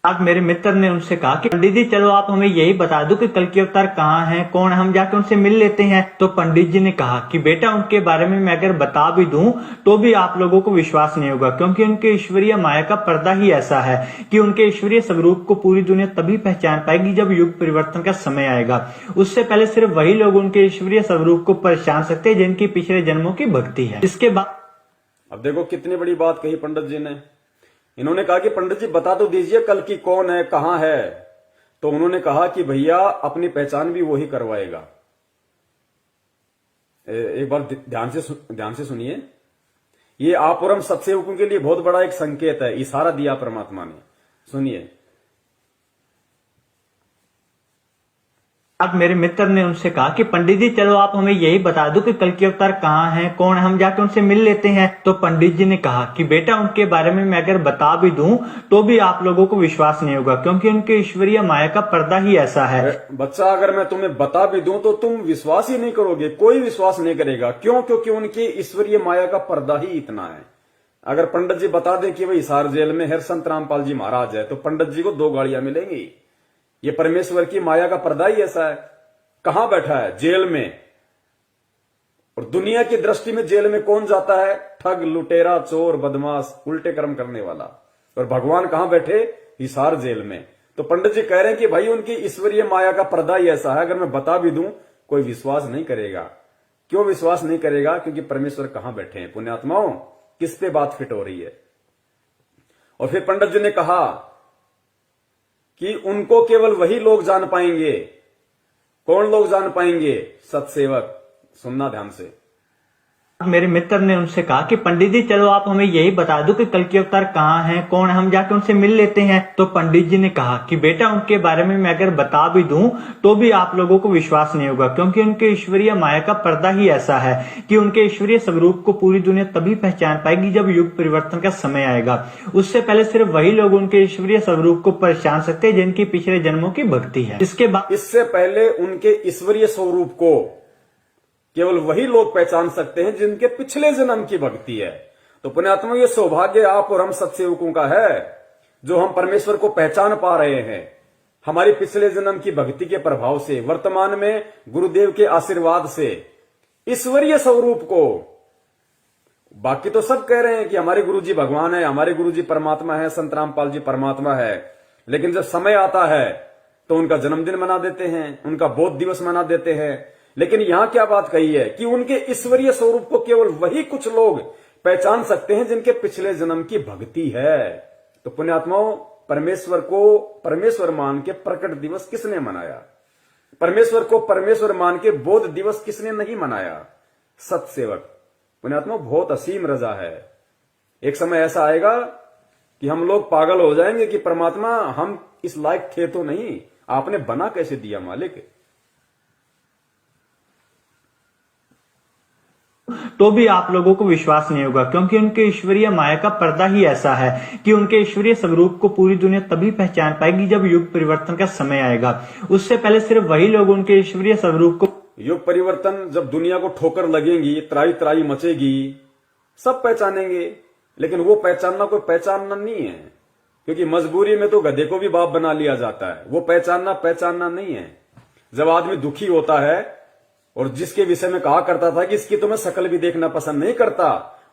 आज मेरे मित्र ने उनसे कहा कि पंडित जी चलो आप हमें यही बता दो कि कल के अवतार कहाँ हैं, कौन, हम जाके उनसे मिल लेते हैं। तो पंडित जी ने कहा कि बेटा उनके बारे में मैं अगर बता भी दूं तो भी आप लोगों को विश्वास नहीं होगा, क्योंकि उनके ईश्वरीय माया का पर्दा ही ऐसा है कि उनके ईश्वरीय स्वरूप को पूरी दुनिया तभी पहचान पाएगी जब युग परिवर्तन का समय आएगा। उससे पहले सिर्फ वही लोग उनके ईश्वरीय स्वरूप को पहचान सकते हैं जिनकी पिछले जन्मों की भक्ति है। इसके बाद अब देखो कितनी बड़ी बात कही पंडित जी ने। इन्होंने कहा कि पंडित जी बता तो दीजिए कल की कौन है, कहां है। तो उन्होंने कहा कि भैया अपनी पहचान भी वही करवाएगा। एक बार ध्यान से सुनिए। ये आप और हम सत्सेवकों के लिए बहुत बड़ा एक संकेत है, इशारा दिया परमात्मा ने। सुनिए। अब मेरे मित्र ने उनसे कहा कि पंडित जी चलो आप हमें यही बता दो कि कल के अवतार कहाँ हैं, कौन, हम जाके उनसे मिल लेते हैं। तो पंडित जी ने कहा कि बेटा उनके बारे में मैं अगर बता भी दूं तो भी आप लोगों को विश्वास नहीं होगा, क्योंकि उनके ईश्वरीय माया का पर्दा ही ऐसा है। बच्चा अगर मैं तुम्हें बता भी दूं तो तुम विश्वास ही नहीं करोगे, कोई विश्वास नहीं करेगा। क्यों? क्योंकि उनकी ईश्वरीय माया का पर्दा ही इतना है। अगर पंडित जी बता दें कि भाई हिसार जेल में हरसंत रामपाल जी महाराज है तो पंडित जी को 2 गाड़ियां मिलेंगी। ये परमेश्वर की माया का पर्दा ही ऐसा है। कहां बैठा है? जेल में। और दुनिया की दृष्टि में जेल में कौन जाता है? ठग, लुटेरा, चोर, बदमाश, उल्टे कर्म करने वाला। और भगवान कहां बैठे? हिसार जेल में। तो पंडित जी कह रहे हैं कि भाई उनकी ईश्वरीय माया का पर्दा ही ऐसा है, अगर मैं बता भी दूं कोई विश्वास नहीं करेगा। क्यों विश्वास नहीं करेगा? क्योंकि परमेश्वर कहां बैठे हैं। पुण्यात्माओं, किस पे बात फिट हो रही है? और फिर पंडित जी ने कहा कि उनको केवल वही लोग जान पाएंगे। कौन लोग जान पाएंगे? सत्सेवक। सुनना ध्यान से। मेरे मित्र ने उनसे कहा कि पंडित जी चलो आप हमें यही बता दो कि कल के अवतार कहाँ हैं, कौन, हम जाके उनसे मिल लेते हैं। तो पंडित जी ने कहा कि बेटा उनके बारे में मैं अगर बता भी दूं तो भी आप लोगों को विश्वास नहीं होगा, क्योंकि उनके ईश्वरीय माया का पर्दा ही ऐसा है कि उनके ईश्वरीय स्वरूप को पूरी दुनिया तभी पहचान पाएगी जब युग परिवर्तन का समय आएगा। उससे पहले सिर्फ वही लोग उनके ईश्वरीय स्वरूप को पहचान सकते हैं जिनकी पिछले जन्मों की भक्ति है। इससे पहले उनके ईश्वरीय स्वरूप को केवल वही लोग पहचान सकते हैं जिनके पिछले जन्म की भक्ति है। तो पुण्यात्मा, ये सौभाग्य आप और हम सत्सेवकों का है जो हम परमेश्वर को पहचान पा रहे हैं हमारी पिछले जन्म की भक्ति के प्रभाव से, वर्तमान में गुरुदेव के आशीर्वाद से ईश्वरीय स्वरूप को। बाकी तो सब कह रहे हैं कि हमारे गुरुजी भगवान है, हमारे गुरुजी परमात्मा है, संत रामपाल जी परमात्मा है, लेकिन जब समय आता है तो उनका जन्मदिन मना देते हैं, उनका बोध दिवस मना देते हैं। लेकिन यहां क्या बात कही है कि उनके ईश्वरीय स्वरूप को केवल वही कुछ लोग पहचान सकते हैं जिनके पिछले जन्म की भक्ति है। तो पुण्यात्माओं, परमेश्वर को परमेश्वर मान के प्रकट दिवस किसने मनाया? परमेश्वर को परमेश्वर मान के बोध दिवस किसने नहीं मनाया? सत्सेवक। पुण्यात्माओं, बहुत असीम रजा है। एक समय ऐसा आएगा कि हम लोग पागल हो जाएंगे कि परमात्मा हम इस लायक थे तो नहीं, आपने बना कैसे दिया मालिक। तो भी आप लोगों को विश्वास नहीं होगा, क्योंकि उनके ईश्वरीय माया का पर्दा ही ऐसा है कि उनके ईश्वरीय स्वरूप को पूरी दुनिया तभी पहचान पाएगी जब युग परिवर्तन का समय आएगा। उससे पहले सिर्फ वही लोग उनके ईश्वरीय स्वरूप को। युग परिवर्तन जब दुनिया को ठोकर लगेगी, त्राई त्राई मचेगी, सब पहचानेंगे। लेकिन वो पहचानना कोई पहचानना नहीं है, क्योंकि मजबूरी में तो गधे को भी बाप बना लिया जाता है। वो पहचानना नहीं है। जब आदमी दुखी होता है और जिसके विषय में कहा करता था कि इसकी तो मैं शकल भी देखना पसंद नहीं करता,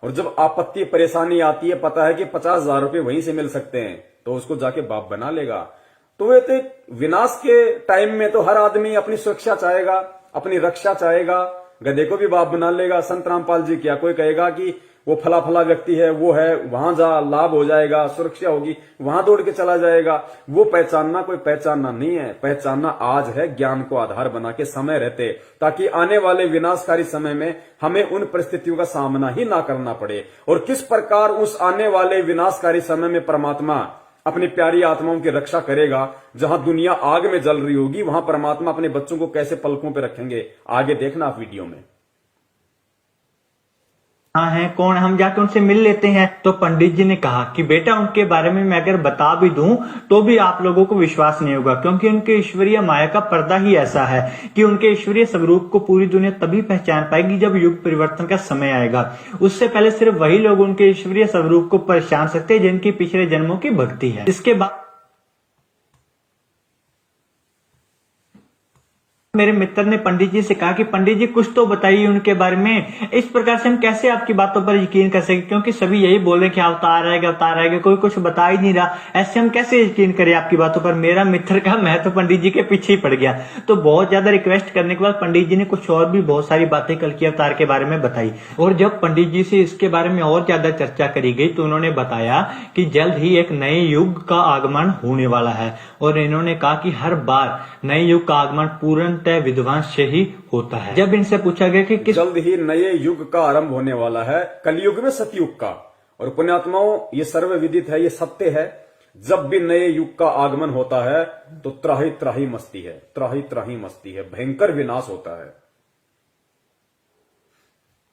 और जब आपत्ति परेशानी आती है, पता है कि 50,000 रुपए वहीं से मिल सकते हैं, तो उसको जाके बाप बना लेगा। तो वे तो विनाश के टाइम में तो हर आदमी अपनी सुरक्षा चाहेगा, अपनी रक्षा चाहेगा, गधे को भी बाप बना लेगा। संत रामपाल जी क्या कोई कहेगा कि वो फला फला व्यक्ति है, वो है, वहां जा, लाभ हो जाएगा, सुरक्षा होगी, वहां दौड़ के चला जाएगा। वो पहचानना कोई पहचानना नहीं है। पहचानना आज है, ज्ञान को आधार बना के समय रहते, ताकि आने वाले विनाशकारी समय में हमें उन परिस्थितियों का सामना ही ना करना पड़े। और किस प्रकार उस आने वाले विनाशकारी समय में परमात्मा अपनी प्यारी आत्माओं की रक्षा करेगा। जहां दुनिया आग में जल रही होगी, वहां परमात्मा अपने बच्चों को कैसे पलकों पर रखेंगे, आगे देखना आप वीडियो में। हाँ है, कौन, हम जाके उनसे मिल लेते हैं। तो पंडित जी ने कहा कि बेटा उनके बारे में मैं अगर बता भी दूं तो भी आप लोगों को विश्वास नहीं होगा, क्योंकि उनके ईश्वरीय माया का पर्दा ही ऐसा है कि उनके ईश्वरीय स्वरूप को पूरी दुनिया तभी पहचान पाएगी जब युग परिवर्तन का समय आएगा। उससे पहले सिर्फ वही लोग उनके ईश्वरीय स्वरूप को पहचान सकते हैं जिनकी पिछले जन्मों की भक्ति है। इसके बाद मेरे मित्र ने पंडित जी से कहा कि पंडित जी कुछ तो बताइए उनके बारे में। इस प्रकार से हम कैसे आपकी बातों पर यकीन कर सके, क्योंकि सभी यही बोल रहे कि अवतार आएगा, कोई कुछ बता ही नहीं रहा। ऐसे हम कैसे यकीन करें आपकी बातों पर। मेरा मित्र का मैं तो पंडित जी के पीछे ही पड़ गया। तो बहुत ज्यादा रिक्वेस्ट करने के बाद पंडित जी ने कुछ और भी बहुत सारी बातें कल के अवतार के बारे में बताई। और जब पंडित जी से इसके बारे में और ज्यादा चर्चा करी गई तो उन्होंने बताया कि जल्द ही एक नए युग का आगमन होने वाला है। और इन्होंने कहा कि हर बार नए युग का आगमन पूर्णतः विध्वंस से ही होता है। जब इनसे पूछा गया कि किस जल्द ही नए युग का आरंभ होने वाला है, कलयुग में सतयुग का। और पुण्यात्माओं, ये सर्वविदित है, ये सत्य है। जब भी नए युग का आगमन होता है तो त्राही त्राही मस्ती है, त्राही त्राही मस्ती है, भयंकर विनाश होता है।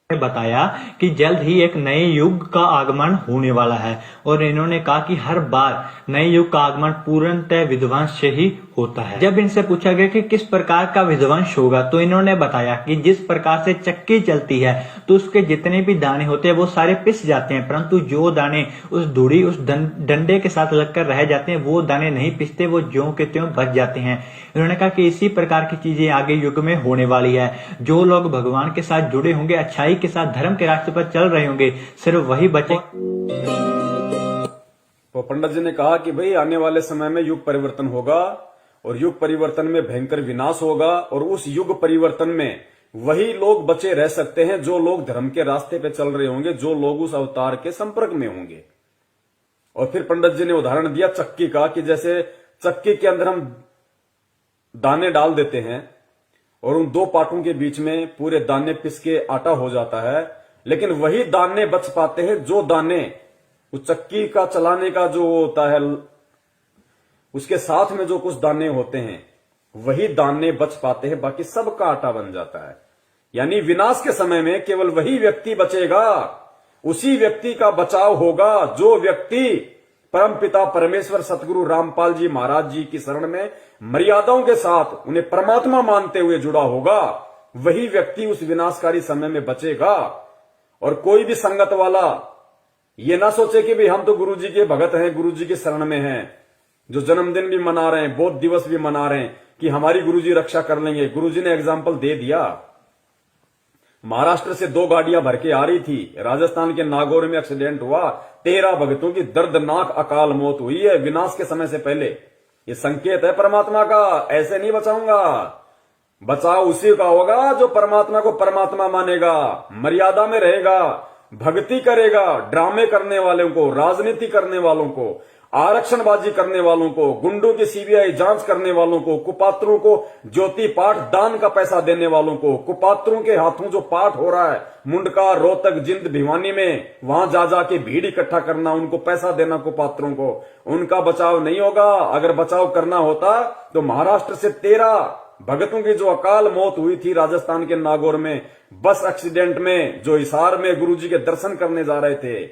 बताया कि जल्द ही एक नए युग का आगमन होने वाला है। और इन्होंने कहा कि हर बार नए युग का आगमन पूर्णतः विध्वंस से ही होता है। जब इनसे पूछा गया कि किस प्रकार का विध्वंस होगा तो इन्होंने बताया कि जिस प्रकार से चक्की चलती है तो उसके जितने भी दाने होते हैं वो सारे पिस जाते हैं, परंतु जो दाने उस धुड़ी उस डंडे के साथ लगकर रह जाते हैं वो दाने नहीं पिसते, वो ज्यों के त्यों बच जाते हैं। इन्होंने कहा कि इसी प्रकार की चीजें आगे युग में होने वाली है। जो लोग भगवान के साथ जुड़े होंगे, अच्छाई के साथ धर्म के रास्ते पर चल रहे होंगे, सिर्फ वही बचे। तो पंडित जी ने कहा कि भाई आने वाले समय में युग परिवर्तन होगा और युग परिवर्तन में भयंकर विनाश होगा। और उस युग परिवर्तन में वही लोग बचे रह सकते हैं जो लोग धर्म के रास्ते पे चल रहे होंगे, जो लोग उस अवतार के संपर्क में होंगे। और फिर पंडित जी ने उदाहरण दिया चक्की का, कि जैसे चक्की के अंदर हम दाने डाल देते हैं और उन दो पार्टों के बीच में पूरे दाने पिस के आटा हो जाता है, लेकिन वही दाने बच पाते हैं जो दाने उस चक्की का चलाने का जो होता है उसके साथ में जो कुछ दाने होते हैं वही दाने बच पाते हैं, बाकी सबका आटा बन जाता है। यानी विनाश के समय में केवल वही व्यक्ति बचेगा, उसी व्यक्ति का बचाव होगा जो व्यक्ति परमपिता परमेश्वर सतगुरु रामपाल जी महाराज जी की शरण में मर्यादाओं के साथ उन्हें परमात्मा मानते हुए जुड़ा होगा। वही व्यक्ति उस विनाशकारी समय में बचेगा। और कोई भी संगत वाला ये ना सोचे कि भाई हम तो गुरु जी के भगत हैं, गुरु जी की शरण में हैं, जो जन्मदिन भी मना रहे हैं, बौद्ध दिवस भी मना रहे हैं कि हमारी गुरु जी रक्षा कर लेंगे। गुरु जी ने एग्जाम्पल दे दिया। महाराष्ट्र से 2 गाड़ियां भर के आ रही थी, राजस्थान के नागौर में एक्सीडेंट हुआ, 13 भक्तों की दर्दनाक अकाल मौत हुई है विनाश के समय से पहले। ये संकेत है परमात्मा का, ऐसे नहीं बचाऊंगा। बचाव उसी का होगा जो परमात्मा को परमात्मा मानेगा, मर्यादा में रहेगा, भक्ति करेगा। ड्रामे करने वालों को, राजनीति करने वालों को, आरक्षणबाजी करने वालों को, गुंडों की सीबीआई जांच करने वालों को, कुपात्रों को ज्योति पाठ दान का पैसा देने वालों को, कुपात्रों के हाथों जो पाठ हो रहा है मुंडका, रोहतक, जिंद, भिवानी में, वहां जा जाके भीड़ इकट्ठा करना, उनको पैसा देना कुपात्रों को, उनका बचाव नहीं होगा। अगर बचाव करना होता तो महाराष्ट्र से 13 भगतों की जो अकाल मौत हुई थी राजस्थान के नागौर में बस एक्सीडेंट में, जो हिसार में गुरुजी के दर्शन करने जा रहे थे,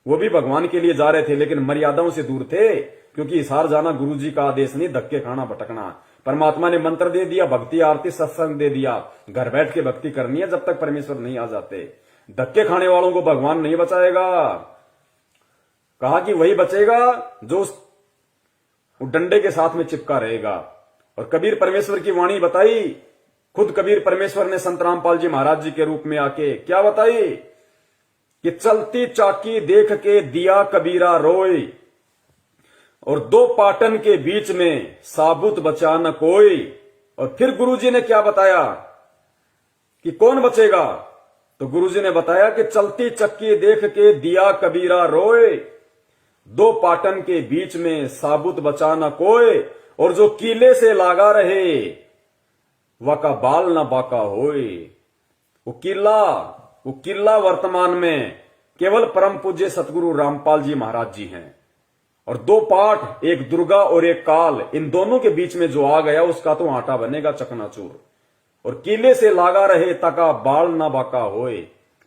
वो भी भगवान के लिए जा रहे थे लेकिन मर्यादाओं से दूर थे, क्योंकि हिसार जाना गुरुजी का आदेश नहीं, धक्के खाना भटकना। परमात्मा ने मंत्र दे दिया, भक्ति आरती सत्संग दे दिया, घर बैठ के भक्ति करनी है जब तक परमेश्वर नहीं आ जाते। धक्के खाने वालों को भगवान नहीं बचाएगा। कहा कि वही बचेगा जो उस डंडे के साथ में चिपका रहेगा। और कबीर परमेश्वर की वाणी बताई, खुद कबीर परमेश्वर ने संत रामपाल जी महाराज जी के रूप में आके क्या बताई कि चलती चाकी देख के दिया कबीरा रोई, और 2 पाटन के बीच में साबुत बचा न कोई। और फिर गुरुजी ने क्या बताया कि कौन बचेगा, तो गुरुजी ने बताया कि चलती चक्की देख के दिया कबीरा रोए, 2 पाटन के बीच में साबुत बचा न कोई, और जो कीले से लागा रहे वाका बाल न बाका होए। वो किला वर्तमान में केवल परम पूज्य सतगुरु रामपाल जी महाराज जी हैं। और 2 पाठ, एक दुर्गा और एक काल, इन दोनों के बीच में जो आ गया उसका तो आटा बनेगा चकनाचूर। और किले से लागा रहे ताका बाल ना बाका होए,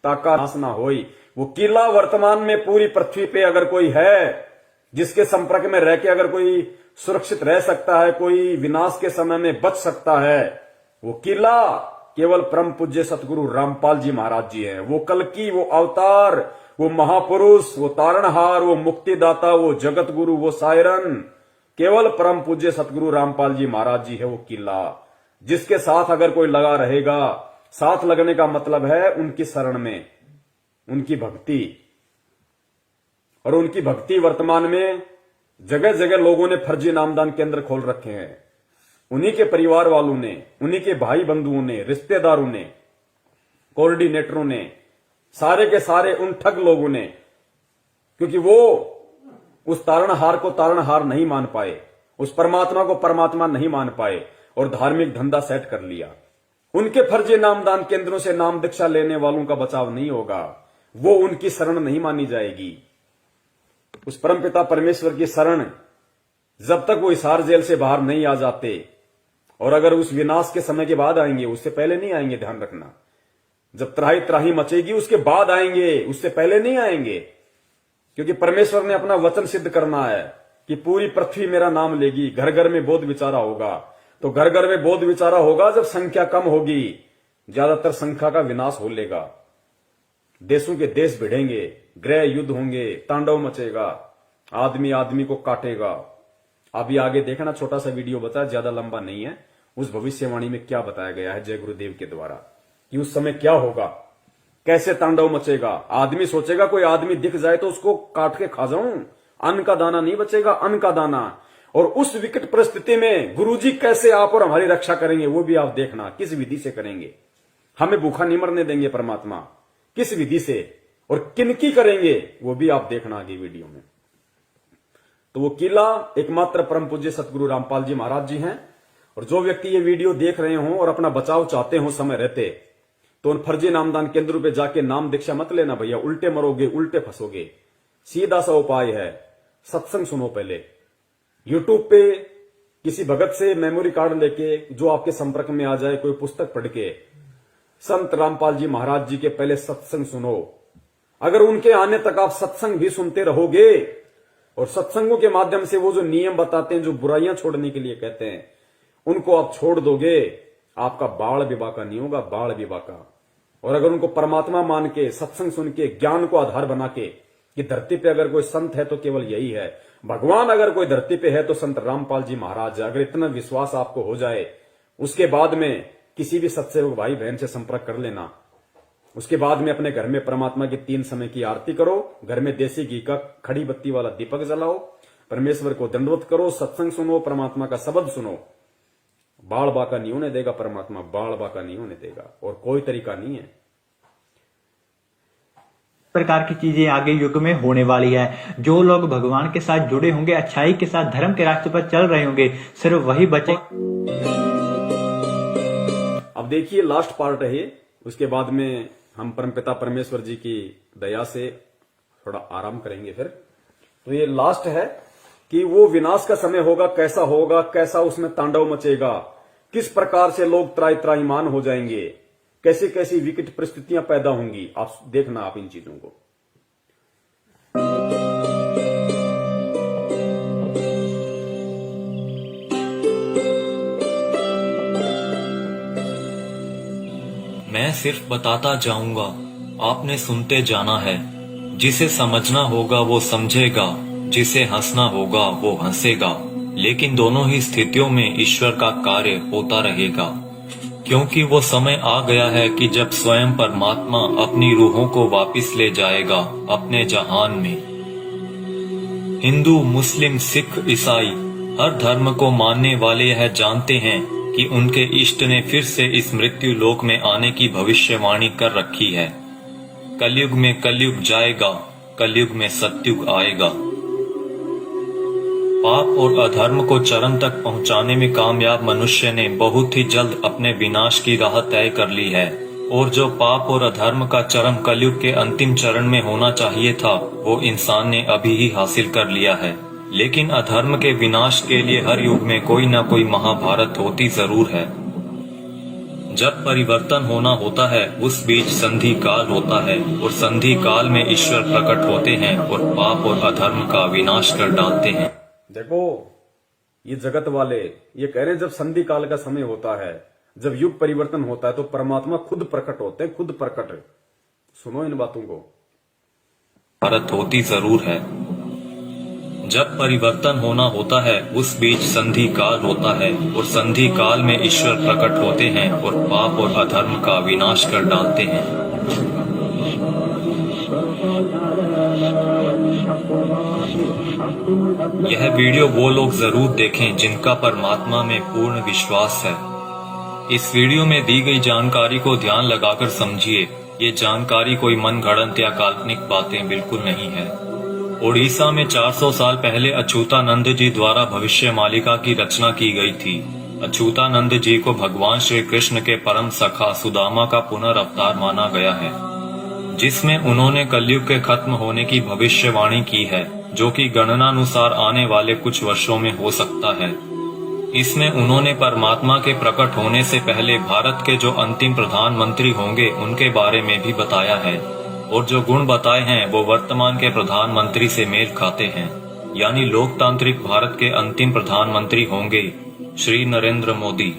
ताका नाश ना होई। वो किला वर्तमान में पूरी पृथ्वी पे अगर कोई है जिसके संपर्क में रह के अगर कोई सुरक्षित रह सकता है, कोई विनाश के समय में बच सकता है, वो किला केवल परम पूज्य सतगुरु रामपाल जी महाराज जी हैं। वो कल्कि, वो अवतार, वो महापुरुष, वो तारणहार, वो मुक्तिदाता, वो जगत गुरु, वो सायरन केवल परम पूज्य सतगुरु रामपाल जी महाराज जी है वो किला। जिसके साथ अगर कोई लगा रहेगा, साथ लगने का मतलब है उनकी शरण में, उनकी भक्ति। और उनकी भक्ति वर्तमान में जगह जगह लोगों ने फर्जी नामदान केंद्र खोल रखे हैं। उन्हीं के परिवार वालों ने, उन्हीं के भाई बंधुओं ने, रिश्तेदारों ने, कोऑर्डिनेटरों ने, सारे के सारे उन ठग लोगों ने, क्योंकि वो उस तारणहार को तारणहार नहीं मान पाए, उस परमात्मा को परमात्मा नहीं मान पाए और धार्मिक धंधा सेट कर लिया। उनके फर्जी नामदान केंद्रों से नाम दीक्षा लेने वालों का बचाव नहीं होगा, वो उनकी शरण नहीं मानी जाएगी। उस परमपिता परमेश्वर की शरण जब तक वो हिसार जेल से बाहर नहीं आ जाते, और अगर उस विनाश के समय के बाद आएंगे, उससे पहले नहीं आएंगे, ध्यान रखना। जब त्राही त्राही मचेगी उसके बाद आएंगे, उससे पहले नहीं आएंगे। क्योंकि परमेश्वर ने अपना वचन सिद्ध करना है कि पूरी पृथ्वी मेरा नाम लेगी, घर घर में बोध विचारा होगा। तो घर घर में बोध विचारा होगा जब संख्या कम होगी, ज्यादातर संख्या का विनाश हो लेगा, देशों के देश भिड़ेंगे, गृह युद्ध होंगे, तांडव मचेगा, आदमी आदमी को काटेगा। अभी आगे देखना, छोटा सा वीडियो बता, ज्यादा लंबा नहीं है। उस भविष्यवाणी में क्या बताया गया है जय गुरुदेव के द्वारा कि उस समय क्या होगा, कैसे तांडव मचेगा। आदमी सोचेगा कोई आदमी दिख जाए तो उसको काट के खा जाऊं, अन्न का दाना नहीं बचेगा, अन्न का दाना। और उस विकट परिस्थिति में गुरुजी कैसे आप और हमारी रक्षा करेंगे वो भी आप देखना, किस विधि से करेंगे। हमें भूखा नहीं मरने देंगे परमात्मा, किस विधि से और किनकी करेंगे वो भी आप देखना आगे वीडियो में। तो वो किला एकमात्र परम पूज्य सतगुरु रामपाल जी महाराज जी हैं। और जो व्यक्ति ये वीडियो देख रहे हों और अपना बचाव चाहते हो समय रहते, तो उन फर्जी नामदान केंद्रों पे जाके नाम दीक्षा मत लेना भैया, उल्टे मरोगे, उल्टे फंसोगे। सीधा सा उपाय है, सत्संग सुनो पहले। यूट्यूब पे किसी भगत से मेमोरी कार्ड लेके, जो आपके संपर्क में आ जाए, कोई पुस्तक पढ़ के संत रामपाल जी महाराज जी के पहले सत्संग सुनो। अगर उनके आने तक आप सत्संग भी सुनते रहोगे और सत्संगों के माध्यम से वो जो नियम बताते हैं, जो बुराइयां छोड़ने के लिए कहते हैं, उनको आप छोड़ दोगे, आपका बाल विवाह का नहीं होगा, बाल विवाह का। और अगर उनको परमात्मा मान के, सत्संग सुन के, ज्ञान को आधार बना के कि धरती पे अगर कोई संत है तो केवल यही है, भगवान अगर कोई धरती पे है तो संत रामपाल जी महाराज। अगर इतना विश्वास आपको हो जाए, उसके बाद में किसी भी सत्सेवक भाई बहन से संपर्क कर लेना। उसके बाद में अपने घर में परमात्मा की 3 समय की आरती करो, घर में देसी घी का खड़ी बत्ती वाला दीपक जलाओ, परमेश्वर को दंडवत करो, सत्संग सुनो, परमात्मा का शब्द सुनो। बाल बाका नहीं होने देगा परमात्मा, बाल बाका नहीं होने देगा, और कोई तरीका नहीं है। प्रकार की चीजें आगे युग में होने वाली है। जो लोग भगवान के साथ जुड़े होंगे, अच्छाई के साथ धर्म के रास्ते पर चल रहे होंगे, सिर्फ वही बचे। अब देखिए लास्ट पार्ट है ये, उसके बाद में हम परमपिता परमेश्वर जी की दया से थोड़ा आराम करेंगे फिर। तो ये लास्ट है कि वो विनाश का समय होगा, कैसा होगा, कैसा उसमें तांडव मचेगा, किस प्रकार से लोग त्राही त्राहीमान हो जाएंगे, कैसी कैसी विकट परिस्थितियां पैदा होंगी। आप देखना आप इन चीजों को। मैं सिर्फ बताता जाऊंगा, आपने सुनते जाना है। जिसे समझना होगा वो समझेगा, जिसे हंसना होगा वो हंसेगा। लेकिन दोनों ही स्थितियों में ईश्वर का कार्य होता रहेगा, क्योंकि वो समय आ गया है कि जब स्वयं परमात्मा अपनी रूहों को वापस ले जाएगा अपने जहान में। हिंदू, मुस्लिम, सिख, ईसाई हर धर्म को मानने वाले यह जानते हैं कि उनके इष्ट ने फिर से इस मृत्यु लोक में आने की भविष्यवाणी कर रखी है। कलयुग में कलयुग जाएगा, कलयुग में सतयुग आएगा। पाप और अधर्म को चरम तक पहुंचाने में कामयाब मनुष्य ने बहुत ही जल्द अपने विनाश की राह तय कर ली है, और जो पाप और अधर्म का चरम कलयुग के अंतिम चरण में होना चाहिए था, वो इंसान ने अभी ही हासिल कर लिया है। लेकिन अधर्म के विनाश के लिए हर युग में कोई न कोई महाभारत होती जरूर है। जब परिवर्तन होना होता है उस बीच संधि काल होता है, और संधि काल में ईश्वर प्रकट होते हैं और पाप और अधर्म का विनाश कर डालते हैं। देखो ये जगत वाले ये कह रहे हैं जब संधि काल का समय होता है, जब युग परिवर्तन होता है, तो परमात्मा खुद प्रकट होते हैं, खुद प्रकट। सुनो इन बातों को। भारत होती जरूर है। जब परिवर्तन होना होता है उस बीच संधि काल होता है और संधि काल में ईश्वर प्रकट होते हैं और पाप और अधर्म का विनाश कर डालते हैं। यह वीडियो वो लोग जरूर देखें जिनका परमात्मा में पूर्ण विश्वास है। इस वीडियो में दी गई जानकारी को ध्यान लगाकर समझिए। ये जानकारी कोई मनगढ़ंत या काल्पनिक बातें बिल्कुल नहीं है। ओडिशा में 400 साल पहले अच्युतानंद जी द्वारा भविष्य मालिका की रचना की गई थी। अच्युतानंद जी को भगवान श्री कृष्ण के परम सखा सुदामा का पुनर्अवतार माना गया है, जिसमें उन्होंने कलयुग के खत्म होने की भविष्यवाणी की है, जो कि गणनानुसार आने वाले कुछ वर्षों में हो सकता है। इसमें उन्होंने परमात्मा के प्रकट होने से पहले भारत के जो अंतिम प्रधानमंत्री होंगे उनके बारे में भी बताया है, और जो गुण बताए हैं वो वर्तमान के प्रधानमंत्री से मेल खाते हैं। यानी लोकतांत्रिक भारत के अंतिम प्रधानमंत्री होंगे श्री नरेंद्र मोदी,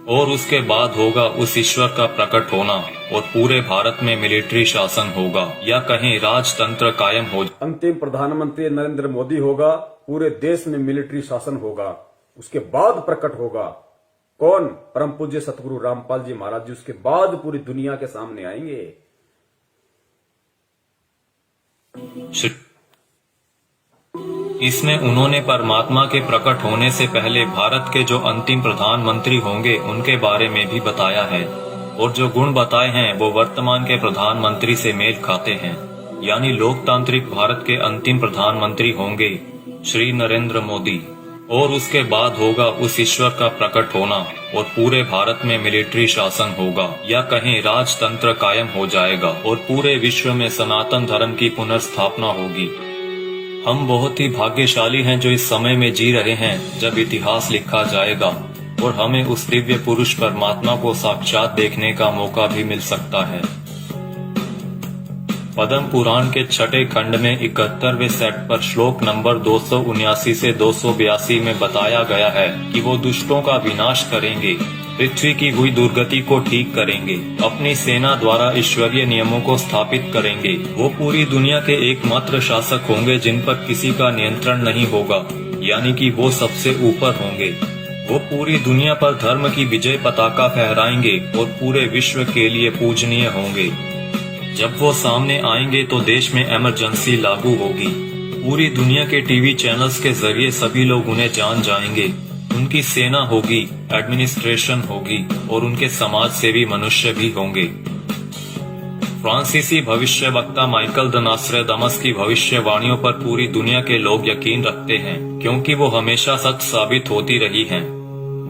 और उसके बाद होगा उस ईश्वर का प्रकट होना और पूरे भारत में मिलिट्री शासन होगा, या कहीं राजतंत्र कायम हो। अंतिम प्रधानमंत्री नरेंद्र मोदी होगा, पूरे देश में मिलिट्री शासन होगा, उसके बाद प्रकट होगा कौन? परम पूज्य सतगुरु रामपाल जी महाराज जी उसके बाद पूरी दुनिया के सामने आएंगे। इसमें उन्होंने परमात्मा के प्रकट होने से पहले भारत के जो अंतिम प्रधानमंत्री होंगे उनके बारे में भी बताया है, और जो गुण बताए हैं वो वर्तमान के प्रधानमंत्री से मेल खाते हैं। यानी लोकतांत्रिक भारत के अंतिम प्रधानमंत्री होंगे श्री नरेंद्र मोदी, और उसके बाद होगा उस ईश्वर का प्रकट होना और पूरे भारत में मिलिट्री शासन होगा, या कहीं राजतंत्र कायम हो जाएगा और पूरे विश्व में सनातन धर्म की पुनर्स्थापना होगी। हम बहुत ही भाग्यशाली हैं जो इस समय में जी रहे हैं जब इतिहास लिखा जाएगा और हमें उस दिव्य पुरुष परमात्मा को साक्षात देखने का मौका भी मिल सकता है। पद्म पुराण के छठे खंड में 71वें सेट पर श्लोक नंबर 279 से 282 में बताया गया है कि वो दुष्टों का विनाश करेंगे, पृथ्वी की हुई दुर्गति को ठीक करेंगे, अपनी सेना द्वारा ईश्वरीय नियमों को स्थापित करेंगे। वो पूरी दुनिया के एकमात्र शासक होंगे जिन पर किसी का नियंत्रण नहीं होगा, यानी कि वो सबसे ऊपर होंगे। वो पूरी दुनिया पर धर्म की विजय पताका फहराएंगे और पूरे विश्व के लिए पूजनीय होंगे। जब वो सामने आएंगे तो देश में इमरजेंसी लागू होगी। पूरी दुनिया के टीवी चैनल्स के जरिए सभी लोग उन्हें जान जाएंगे। उनकी सेना होगी, एडमिनिस्ट्रेशन होगी और उनके समाज सेवी मनुष्य भी होंगे। फ्रांसीसी भविष्यवक्ता माइकल द नॉस्ट्रेदामस की भविष्यवाणियों पर पूरी दुनिया के लोग यकीन रखते हैं, क्योंकि वो हमेशा सच साबित होती रही हैं।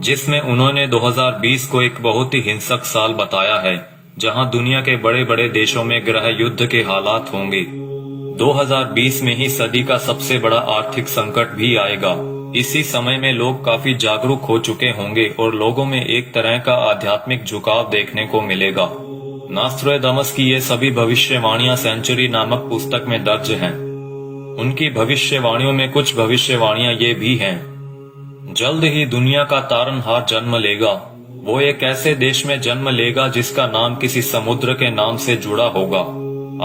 जिसमें उन्होंने 2020 को एक बहुत ही हिंसक साल बताया है, जहां दुनिया के बड़े बड़े देशों में गृह युद्ध के हालात होंगे। 2020 में ही सदी का सबसे बड़ा आर्थिक संकट भी आएगा। इसी समय में लोग काफी जागरूक हो चुके होंगे और लोगों में एक तरह का आध्यात्मिक झुकाव देखने को मिलेगा। नॉस्ट्रेदामस की ये सभी भविष्यवाणियां सेंचुरी नामक पुस्तक में दर्ज हैं। उनकी भविष्यवाणियों में कुछ भविष्यवाणियां ये भी हैं: जल्द ही दुनिया का तारनहार जन्म लेगा। वो एक ऐसे देश में जन्म लेगा जिसका नाम किसी समुद्र के नाम से जुड़ा होगा।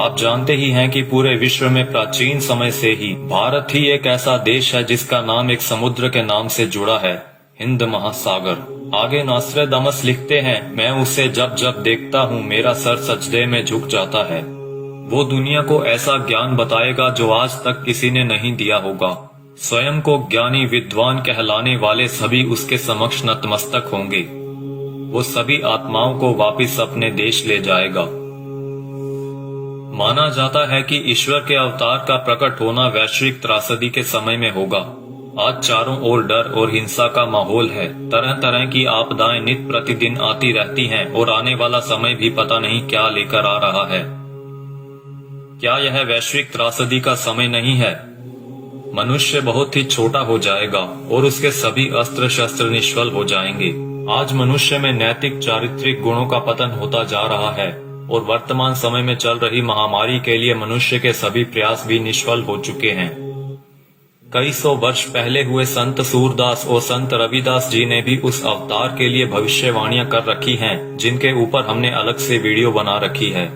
आप जानते ही हैं कि पूरे विश्व में प्राचीन समय से ही भारत ही एक ऐसा देश है जिसका नाम एक समुद्र के नाम से जुड़ा है, हिंद महासागर। आगे नॉस्ट्रेदामस लिखते हैं, मैं उसे जब जब देखता हूँ मेरा सर सजदे में झुक जाता है। वो दुनिया को ऐसा ज्ञान बताएगा जो आज तक किसी ने नहीं दिया होगा। स्वयं को ज्ञानी विद्वान कहलाने वाले सभी उसके समक्ष नतमस्तक होंगे। वो सभी आत्माओं को वापिस अपने देश ले जाएगा। माना जाता है कि ईश्वर के अवतार का प्रकट होना वैश्विक त्रासदी के समय में होगा। आज चारों ओर डर और हिंसा का माहौल है। तरह तरह की आपदाएं नित प्रतिदिन आती रहती हैं और आने वाला समय भी पता नहीं क्या लेकर आ रहा है। क्या यह वैश्विक त्रासदी का समय नहीं है? मनुष्य बहुत ही छोटा हो जाएगा और उसके सभी अस्त्र शस्त्र निष्फल हो जाएंगे। आज मनुष्य में नैतिक चारित्रिक गुणों का पतन होता जा रहा है और वर्तमान समय में चल रही महामारी के लिए मनुष्य के सभी प्रयास भी निष्फल हो चुके हैं। कई सौ वर्ष पहले हुए संत सूरदास और संत रविदास जी ने भी उस अवतार के लिए भविष्यवाणियां कर रखी हैं, जिनके ऊपर हमने अलग से वीडियो बना रखी है।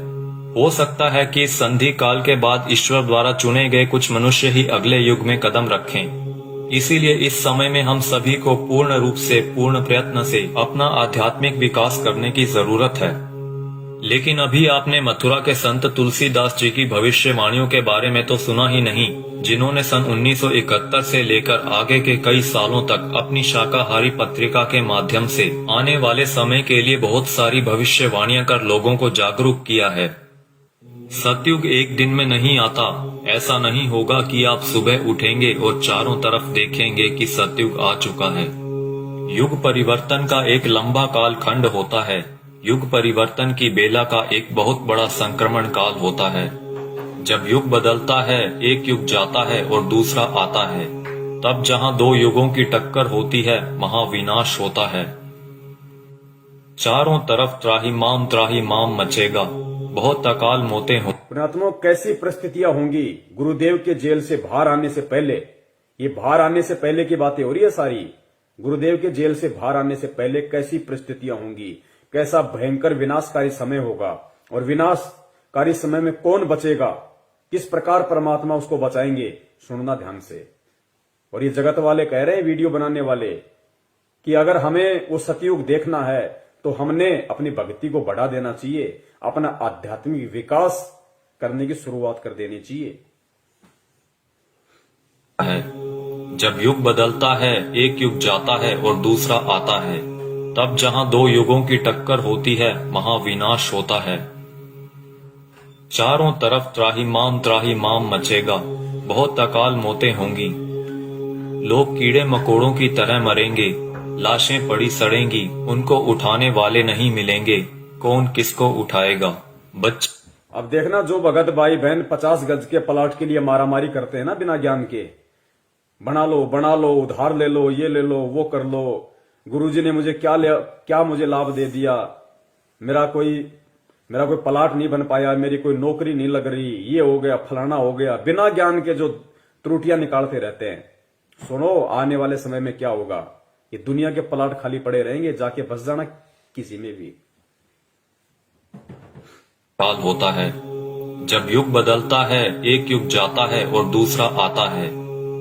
हो सकता है कि इस संधि काल के बाद ईश्वर द्वारा चुने गए कुछ मनुष्य ही अगले युग में कदम रखें। इसीलिए इस समय में हम सभी को पूर्ण रूप से, पूर्ण प्रयत्न से अपना आध्यात्मिक विकास करने की जरूरत है। लेकिन अभी आपने मथुरा के संत तुलसीदास जी की भविष्यवाणियों के बारे में तो सुना ही नहीं, जिन्होंने सन 1971 से लेकर आगे के कई सालों तक अपनी शाकाहारी पत्रिका के माध्यम से आने वाले समय के लिए बहुत सारी भविष्यवाणियां कर लोगों को जागरूक किया है। सतयुग एक दिन में नहीं आता। ऐसा नहीं होगा कि आप सुबह उठेंगे और चारों तरफ देखेंगे कि सतयुग आ चुका है। युग परिवर्तन का एक लंबा काल खंड होता है। युग परिवर्तन की बेला का एक बहुत बड़ा संक्रमण काल होता है। जब युग बदलता है, एक युग जाता है और दूसरा आता है, तब जहां दो युगों की टक्कर होती है, महाविनाश होता है। चारों तरफ त्राही माम मचेगा, बहुत अकाल मौतें हो। पुण्यात्माओं, कैसी परिस्थितियां होंगी गुरुदेव के जेल से बाहर आने से पहले। ये बाहर आने से पहले की बातें हो रही है सारी। गुरुदेव के जेल से बाहर आने से पहले कैसी परिस्थितियां होंगी, कैसा भयंकर विनाशकारी समय होगा, और विनाशकारी समय में कौन बचेगा, किस प्रकार परमात्मा उसको बचाएंगे, सुनना ध्यान से। और ये जगत वाले कह रहे हैं, वीडियो बनाने वाले, कि अगर हमें वो सतयुग देखना है तो हमने अपनी भक्ति को बढ़ा देना चाहिए, अपना आध्यात्मिक विकास करने की शुरुआत कर देनी चाहिए। जब युग बदलता है, एक युग जाता है और दूसरा आता है, तब जहां दो युगों की टक्कर होती है, महाविनाश होता है। चारों तरफ त्राही माम मचेगा, बहुत अकाल मौतें होंगी। लोग कीड़े मकोड़ों की तरह मरेंगे, लाशें पड़ी सड़ेंगी, उनको उठाने वाले नहीं मिलेंगे, कौन किसको उठाएगा। अब देखना, जो भगत भाई बहन 50 गज के प्लाट के लिए मारामारी करते हैं ना बिना ज्ञान के, बना लो, उधार ले लो, ये ले लो, वो कर लो, गुरुजी ने मुझे क्या मुझे लाभ दे दिया, मेरा कोई प्लाट नहीं बन पाया, मेरी कोई नौकरी नहीं लग रही, ये हो गया, फलाना हो गया, बिना ज्ञान के जो त्रुटियां निकालते रहते हैं। सुनो, आने वाले समय में क्या होगा, ये दुनिया के प्लाट खाली पड़े रहेंगे, जाके बस जाना किसी में भी। काल होता है। जब युग बदलता है, एक युग जाता है और दूसरा आता है,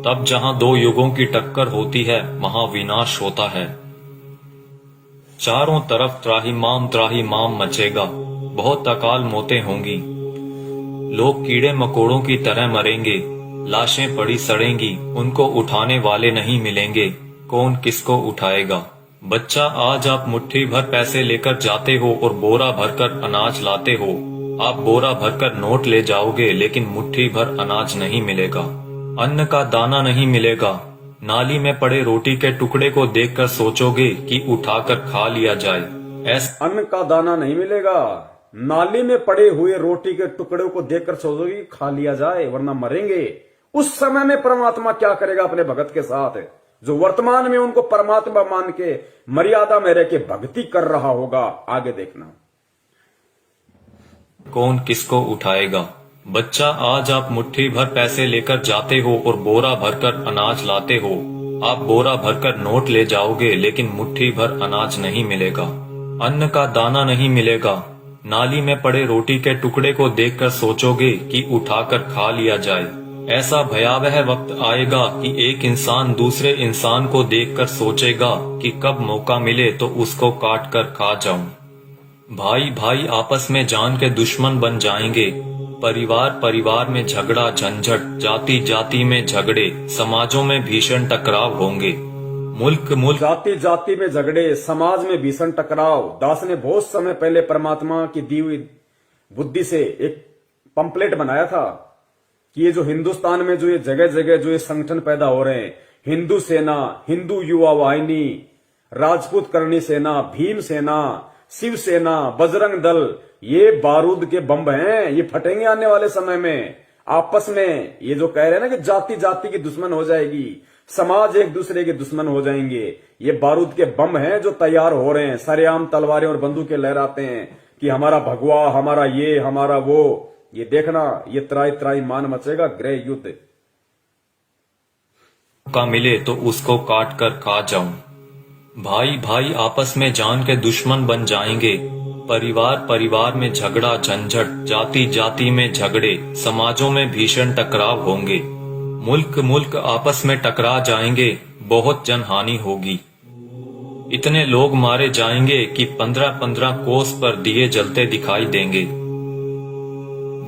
तब जहां दो युगों की टक्कर होती है, महाविनाश होता है। चारों तरफ त्राही माम मचेगा, बहुत अकाल मौतें होंगी। लोग कीड़े मकोड़ों की तरह मरेंगे, लाशें पड़ी सड़ेंगी, उनको उठाने वाले नहीं मिलेंगे, कौन किसको उठाएगा। बच्चा, आज आप मुट्ठी भर पैसे लेकर जाते हो और बोरा भरकर अनाज लाते हो। आप बोरा भरकर नोट ले जाओगे, लेकिन मुट्ठी भर अनाज नहीं मिलेगा, अन्न का दाना नहीं मिलेगा। नाली में पड़े रोटी के टुकड़े को देखकर सोचोगे कि उठाकर खा लिया जाए। अन्न का दाना नहीं मिलेगा, नाली में पड़े हुए रोटी के टुकड़े को देखकर सोचोगे कि खा लिया जाए, वरना मरेंगे। उस समय में परमात्मा क्या करेगा अपने भगत के साथ, जो वर्तमान में उनको परमात्मा मान के मर्यादा में रह के भक्ति कर रहा होगा। आगे देखना, कौन किसको उठाएगा। बच्चा, आज आप मुट्ठी भर पैसे लेकर जाते हो और बोरा भरकर अनाज लाते हो। आप बोरा भरकर नोट ले जाओगे, लेकिन मुट्ठी भर अनाज नहीं मिलेगा, अन्न का दाना नहीं मिलेगा। नाली में पड़े रोटी के टुकड़े को देखकर सोचोगे कि उठाकर खा लिया जाए। ऐसा भयावह वक्त आएगा कि एक इंसान दूसरे इंसान को देखकर सोचेगा कि कब मौका मिले तो उसको काट कर खा जाऊं। भाई भाई आपस में जान के दुश्मन बन जाएंगे। परिवार में झगड़ा झंझट, जाति जाति में झगड़े, समाजों में भीषण टकराव होंगे। मुल्क जाति में झगड़े, समाज में भीषण टकराव। दास ने बहुत समय पहले परमात्मा की दी हुई बुद्धि से एक पंपलेट बनाया था कि ये जो हिंदुस्तान में जो ये जगह जगह जो ये संगठन पैदा हो रहे हैं, हिंदू सेना, हिंदू युवा वाहिनी, राजपूत करणी सेना, भीम सेना, शिव सेना, बजरंग दल, ये बारूद के बम हैं, ये फटेंगे आने वाले समय में। आपस में ये जो कह रहे हैं ना कि जाति जाति की दुश्मन हो जाएगी, समाज एक दूसरे के दुश्मन हो जाएंगे, ये बारूद के बम हैं जो तैयार हो रहे हैं। सरेआम तलवारें और बंदूकें लहराते हैं कि हमारा भगवा, हमारा ये, हमारा वो। ये देखना, ये त्राई मान मचेगा, गृह युद्ध। का मिले तो उसको काट कर खा जाऊं। भाई भाई आपस में जान के दुश्मन बन जाएंगे। परिवार परिवार में झगड़ा झंझट, जाति जाति में झगड़े, समाजों में भीषण टकराव होंगे, मुल्क मुल्क आपस में टकरा जाएंगे, बहुत जनहानि होगी। इतने लोग मारे जाएंगे कि 15-15 कोस पर दिए जलते दिखाई देंगे।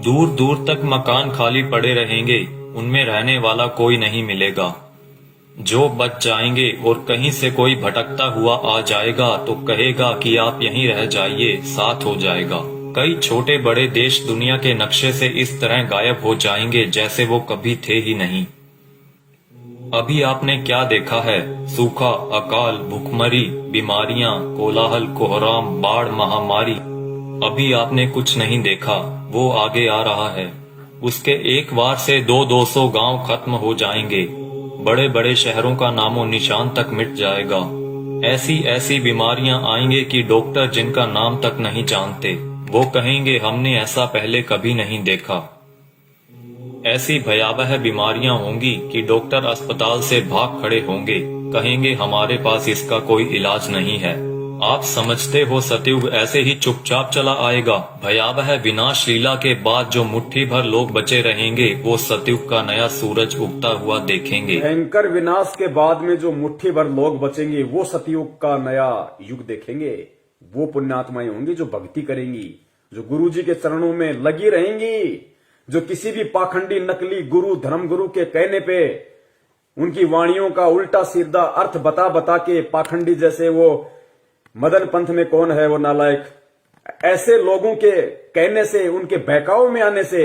दूर दूर तक मकान खाली पड़े रहेंगे, उनमें रहने वाला कोई नहीं मिलेगा। जो बच जाएंगे और कहीं से कोई भटकता हुआ आ जाएगा तो कहेगा कि आप यहीं रह जाइए, साथ हो जाएगा। कई छोटे बड़े देश दुनिया के नक्शे से इस तरह गायब हो जाएंगे जैसे वो कभी थे ही नहीं। अभी आपने क्या देखा है? सूखा, अकाल, भूखमरी, बीमारियां, कोलाहल, कोहराम, बाढ़, महामारी। अभी आपने कुछ नहीं देखा, वो आगे आ रहा है। उसके एक वार से 200-200 गांव खत्म हो जाएंगे, बड़े बड़े शहरों का नामो निशान तक मिट जाएगा। ऐसी ऐसी बीमारियां आएंगे कि डॉक्टर जिनका नाम तक नहीं जानते, वो कहेंगे हमने ऐसा पहले कभी नहीं देखा। ऐसी भयावह बीमारियां होंगी कि डॉक्टर अस्पताल से भाग खड़े होंगे, कहेंगे हमारे पास इसका कोई इलाज नहीं है। आप समझते हो सतयुग ऐसे ही चुपचाप चला आएगा? भयावह विनाश लीला के बाद जो मुट्ठी भर लोग बचे रहेंगे वो सतयुग का नया सूरज उगता हुआ देखेंगे। भयंकर विनाश के बाद में जो मुट्ठी भर लोग बचेंगे वो सतयुग का नया युग देखेंगे। वो पुण्यात्माएं होंगी जो भक्ति करेंगी, जो गुरु जी के चरणों में लगी रहेंगी, जो किसी भी पाखंडी नकली गुरु धर्म गुरु के कहने पे उनकी वाणियों का उल्टा सीधा अर्थ बता बता के पाखंडी जैसे वो मदन पंथ में कौन है वो नालायक, ऐसे लोगों के कहने से, उनके बहकाव में आने से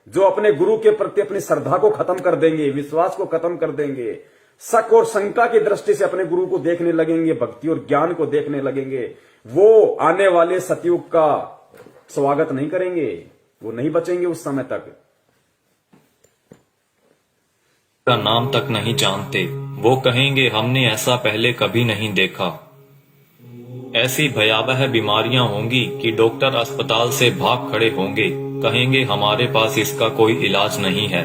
जो अपने गुरु के प्रति अपनी श्रद्धा को खत्म कर देंगे, विश्वास को खत्म कर देंगे, शक और शंका की दृष्टि से अपने गुरु को देखने लगेंगे, भक्ति और ज्ञान को देखने लगेंगे, वो आने वाले सतयुग का स्वागत नहीं करेंगे, वो नहीं बचेंगे उस समय तक। का नाम तक नहीं जानते, वो कहेंगे हमने ऐसा पहले कभी नहीं देखा। ऐसी भयावह बीमारियां होंगी कि डॉक्टर अस्पताल से भाग खड़े होंगे, कहेंगे हमारे पास इसका कोई इलाज नहीं है।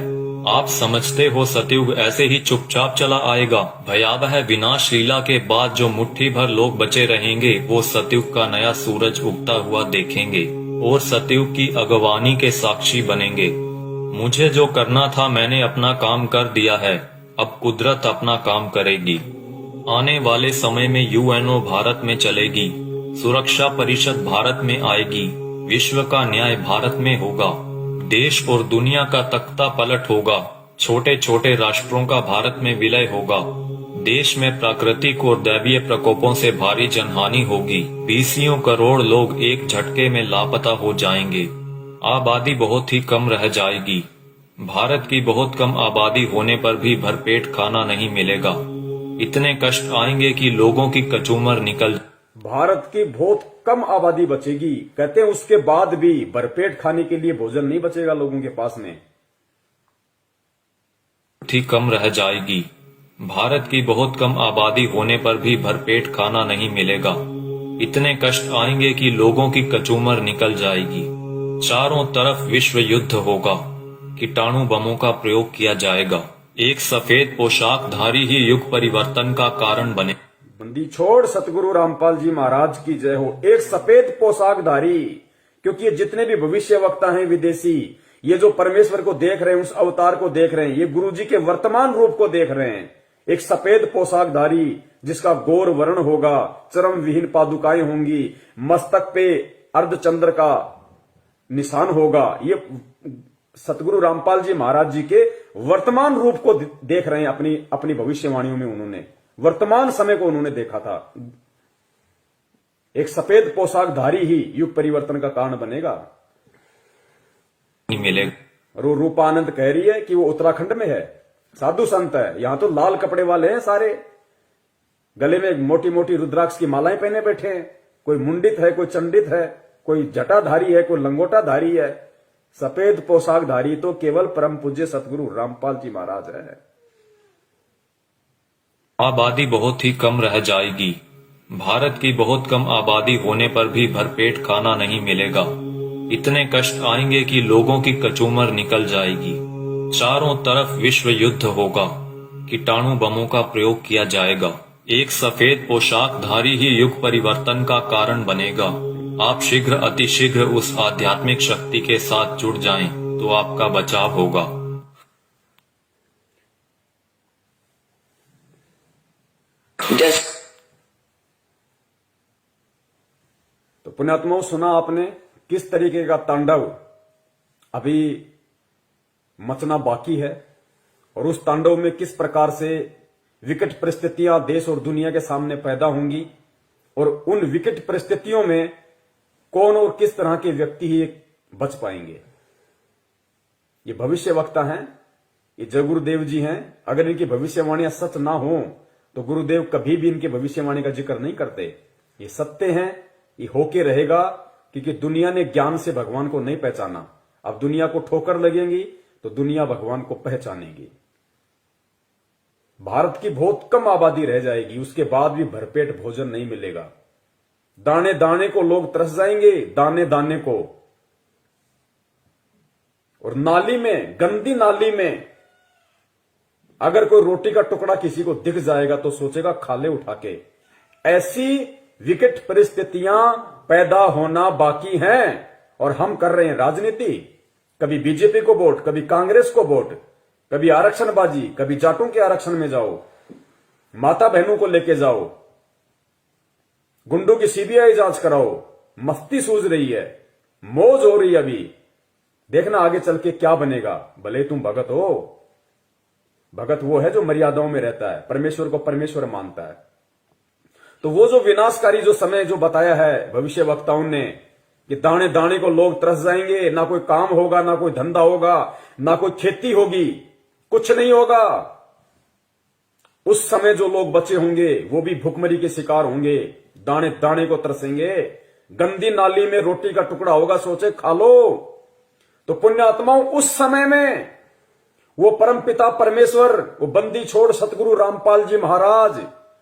आप समझते हो सतयुग ऐसे ही चुपचाप चला आएगा? भयावह विनाश लीला के बाद जो मुट्ठी भर लोग बचे रहेंगे वो सतयुग का नया सूरज उगता हुआ देखेंगे और सतयुग की अगवानी के साक्षी बनेंगे। मुझे जो करना था मैंने अपना काम कर दिया है, अब कुदरत अपना काम करेगी। आने वाले समय में यूएनओ भारत में चलेगी, सुरक्षा परिषद भारत में आएगी, विश्व का न्याय भारत में होगा, देश और दुनिया का तख्ता पलट होगा, छोटे छोटे राष्ट्रों का भारत में विलय होगा, देश में प्राकृतिक और दैवीय प्रकोपों से भारी जनहानि होगी, 20 करोड़ लोग एक झटके में लापता हो जाएंगे, आबादी बहुत ही कम रह जाएगी। भारत की बहुत कम आबादी होने पर भी भरपेट खाना नहीं मिलेगा। इतने कष्ट आएंगे कि लोगों की कचूमर निकल। भारत की बहुत कम आबादी बचेगी, कहते हैं उसके बाद भी भरपेट खाने के लिए भोजन नहीं बचेगा लोगों के पास में। ही कम रह जाएगी। भारत की बहुत कम आबादी होने पर भी भरपेट खाना नहीं मिलेगा। इतने कष्ट आएंगे कि लोगों की कचूमर निकल जाएगी। चारों तरफ विश्व युद्ध होगा, कीटाणु बमों का प्रयोग किया जाएगा। एक सफेद पोशाकधारी ही युग परिवर्तन का कारण बने। बंदी छोड़ सतगुरु रामपाल जी महाराज की जय हो। एक सफेद पोशाकधारी, क्योंकि ये जितने भी भविष्य वक्ता हैं विदेशी, ये जो परमेश्वर को देख रहे हैं, उस अवतार को देख रहे हैं, ये गुरु जी के वर्तमान रूप को देख रहे हैं। एक सफेद पोशाकधारी जिसका गौर वर्ण होगा, चरम विहीन पादुकाएं होंगी, मस्तक पे अर्धचंद्र का निशान होगा। ये सतगुरु रामपाल जी महाराज जी के वर्तमान रूप को देख रहे हैं। अपनी भविष्यवाणियों में उन्होंने वर्तमान समय को उन्होंने देखा था। एक सफेद पोशाकधारी ही युग परिवर्तन का कारण बनेगा। मिलेगा। रूपानंद कह रही है कि वो उत्तराखंड में है, साधु संत है। यहां तो लाल कपड़े वाले हैं सारे, गले में मोटी मोटी रुद्राक्ष की मालाएं पहने बैठे हैं। कोई मुंडित है, कोई चंडित है, कोई जटाधारी है, कोई लंगोटाधारी है। सफेद पोशाकधारी तो केवल परम पूज्य सतगुरु रामपाल जी महाराज है। आबादी बहुत ही कम रह जाएगी। भारत की बहुत कम आबादी होने पर भी भरपेट खाना नहीं मिलेगा। इतने कष्ट आएंगे कि लोगों की कचूमर निकल जाएगी। चारों तरफ विश्व युद्ध होगा, कीटाणु बमों का प्रयोग किया जाएगा। एक सफेद पोशाकधारी ही युग परिवर्तन का कारण बनेगा। आप शीघ्र अतिशीघ्र उस आध्यात्मिक शक्ति के साथ जुड़ जाएं तो आपका बचाव होगा। तो पुण्यात्माओं, सुना आपने किस तरीके का तांडव अभी मचना बाकी है और उस तांडव में किस प्रकार से विकट परिस्थितियां देश और दुनिया के सामने पैदा होंगी और उन विकट परिस्थितियों में कौन और किस तरह के व्यक्ति ही बच पाएंगे। ये भविष्य वक्ता हैं, ये जय गुरुदेव जी हैं। अगर इनकी भविष्यवाणियां सच ना हो तो गुरुदेव कभी भी इनकी भविष्यवाणी का जिक्र नहीं करते। ये सत्य हैं, ये होके रहेगा, क्योंकि दुनिया ने ज्ञान से भगवान को नहीं पहचाना। अब दुनिया को ठोकर लगेंगी तो दुनिया भगवान को पहचानेगी। भारत की बहुत कम आबादी रह जाएगी, उसके बाद भी भरपेट भोजन नहीं मिलेगा। दाने दाने को लोग तरस जाएंगे, दाने दाने को। और नाली में, गंदी नाली में अगर कोई रोटी का टुकड़ा किसी को दिख जाएगा तो सोचेगा खा ले उठा के। ऐसी विकट परिस्थितियां पैदा होना बाकी हैं और हम कर रहे हैं राजनीति। कभी बीजेपी को वोट, कभी कांग्रेस को वोट, कभी आरक्षणबाजी, कभी जाटों के आरक्षण में जाओ, माता बहनों को लेके जाओ, गुंडों की सीबीआई जांच कराओ। मस्ती सूझ रही है, मौज हो रही है। अभी देखना आगे चल के क्या बनेगा। भले तुम भगत हो, भगत वो है जो मर्यादाओं में रहता है, परमेश्वर को परमेश्वर मानता है। तो वो जो विनाशकारी जो समय जो बताया है भविष्य वक्ताओं ने कि दाने दाने को लोग तरस जाएंगे, ना कोई काम होगा, ना कोई धंधा होगा, ना कोई खेती होगी, कुछ नहीं होगा। उस समय जो लोग बचे होंगे वो भी भुखमरी के शिकार होंगे, दाने दाने को तरसेंगे। गंदी नाली में रोटी का टुकड़ा होगा, सोचे खा लो। तो पुण्यात्माओं, उस समय में वो परमपिता परमेश्वर, वो बंदी छोड़ सतगुरु रामपाल जी महाराज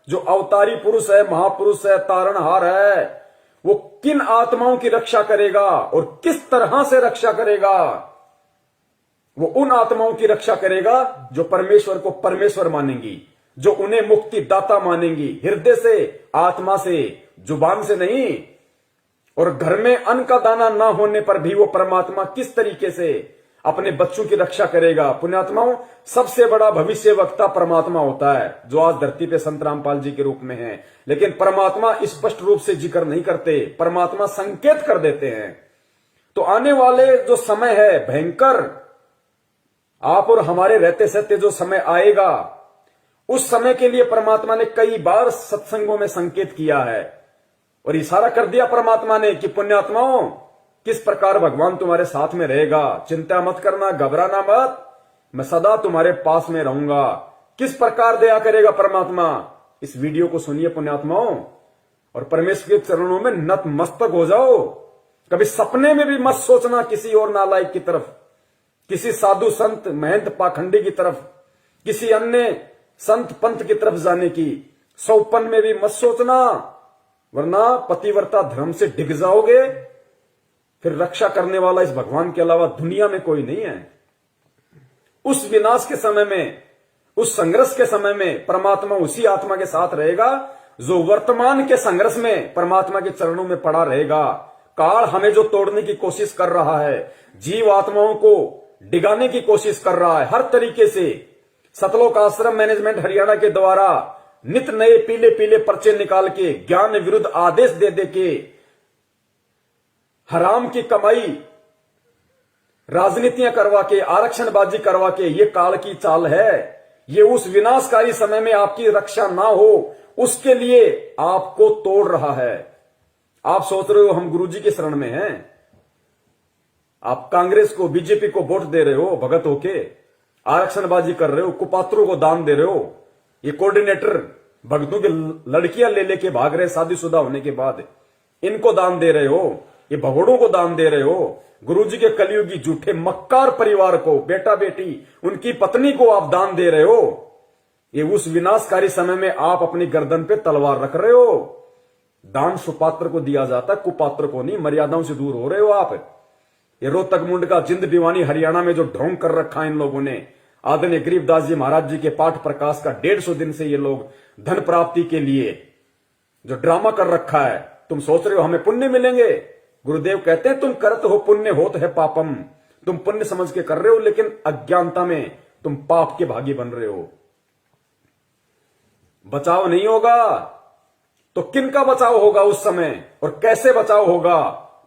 जो अवतारी पुरुष है, महापुरुष है, तारणहार है, वो किन आत्माओं की रक्षा करेगा और किस तरह से रक्षा करेगा। वो उन आत्माओं की रक्षा करेगा जो परमेश्वर को परमेश्वर मानेंगी, जो उन्हें मुक्ति दाता मानेंगी, हृदय से, आत्मा से, जुबान से नहीं। और घर में अन्न का दाना ना होने पर भी वो परमात्मा किस तरीके से अपने बच्चों की रक्षा करेगा। पुण्यात्माओं, सबसे बड़ा भविष्य वक्ता परमात्मा होता है, जो आज धरती पे संत रामपाल जी के रूप में है। लेकिन परमात्मा स्पष्ट रूप से जिक्र नहीं करते, परमात्मा संकेत कर देते हैं। तो आने वाले जो समय है भयंकर, आप और हमारे रहते सहते जो समय आएगा, उस समय के लिए परमात्मा ने कई बार सत्संगों में संकेत किया है और इशारा कर दिया परमात्मा ने कि पुण्यात्माओं, किस प्रकार भगवान तुम्हारे साथ में रहेगा, चिंता मत करना, घबराना मत, मैं सदा तुम्हारे पास में रहूंगा। किस प्रकार दया करेगा परमात्मा, इस वीडियो को सुनिए पुण्यात्माओं और परमेश्वर के चरणों में नतमस्तक हो जाओ। कभी सपने में भी मत सोचना किसी और नालायक की तरफ, किसी साधु संत महंत पाखंडी की तरफ, किसी अन्य संत पंथ की तरफ जाने की सौपन में भी मत सोचना, वरना पतिव्रता धर्म से डिग जाओगे। फिर रक्षा करने वाला इस भगवान के अलावा दुनिया में कोई नहीं है। उस विनाश के समय में, उस संघर्ष के समय में परमात्मा उसी आत्मा के साथ रहेगा जो वर्तमान के संघर्ष में परमात्मा के चरणों में पड़ा रहेगा। काल हमें जो तोड़ने की कोशिश कर रहा है, जीव आत्माओं को डिगाने की कोशिश कर रहा है हर तरीके से, सतलोक आश्रम मैनेजमेंट हरियाणा के द्वारा नित नए पीले पीले पर्चे निकाल के ज्ञान विरुद्ध आदेश दे दे के हराम की कमाई, राजनीतियां करवा के, आरक्षणबाजी करवा के, ये काल की चाल है। ये उस विनाशकारी समय में आपकी रक्षा ना हो उसके लिए आपको तोड़ रहा है। आप सोच रहे हो हम गुरुजी के शरण में हैं, आप कांग्रेस को, बीजेपी को वोट दे रहे हो भगत होके, आरक्षणबाजी कर रहे हो, कुपात्रों को दान दे रहे हो। ये कोऑर्डिनेटर भगतों की लड़कियां ले लेके भाग रहे शादीशुदा होने के बाद, इनको दान दे रहे हो। ये भगोड़ों को दान दे रहे हो। गुरुजी के कलयुगी झूठे मक्कार परिवार को, बेटा बेटी, उनकी पत्नी को आप दान दे रहे हो। ये उस विनाशकारी समय में आप अपनी गर्दन पे तलवार रख रहे हो। दान सुपात्र को दिया जाता, कुपात्र को नहीं। मर्यादाओं से दूर हो रहे हो आप। ये रोहतक मुंड का जिंद दीवानी हरियाणा में जो ढोंग कर रखा है इन लोगों ने, आदरणीय गरीबदास जी महाराज जी के पाठ प्रकाश का 150 दिन से ये लोग धन प्राप्ति के लिए जो ड्रामा कर रखा है, तुम सोच रहे हो हमें पुण्य मिलेंगे। गुरुदेव कहते हैं तुम करत हो पुण्य होत है पापम, तुम पुण्य समझ के कर रहे हो लेकिन अज्ञानता में तुम पाप के भागी बन रहे हो। बचाव नहीं होगा तो किनका बचाव होगा उस समय, और कैसे बचाव होगा?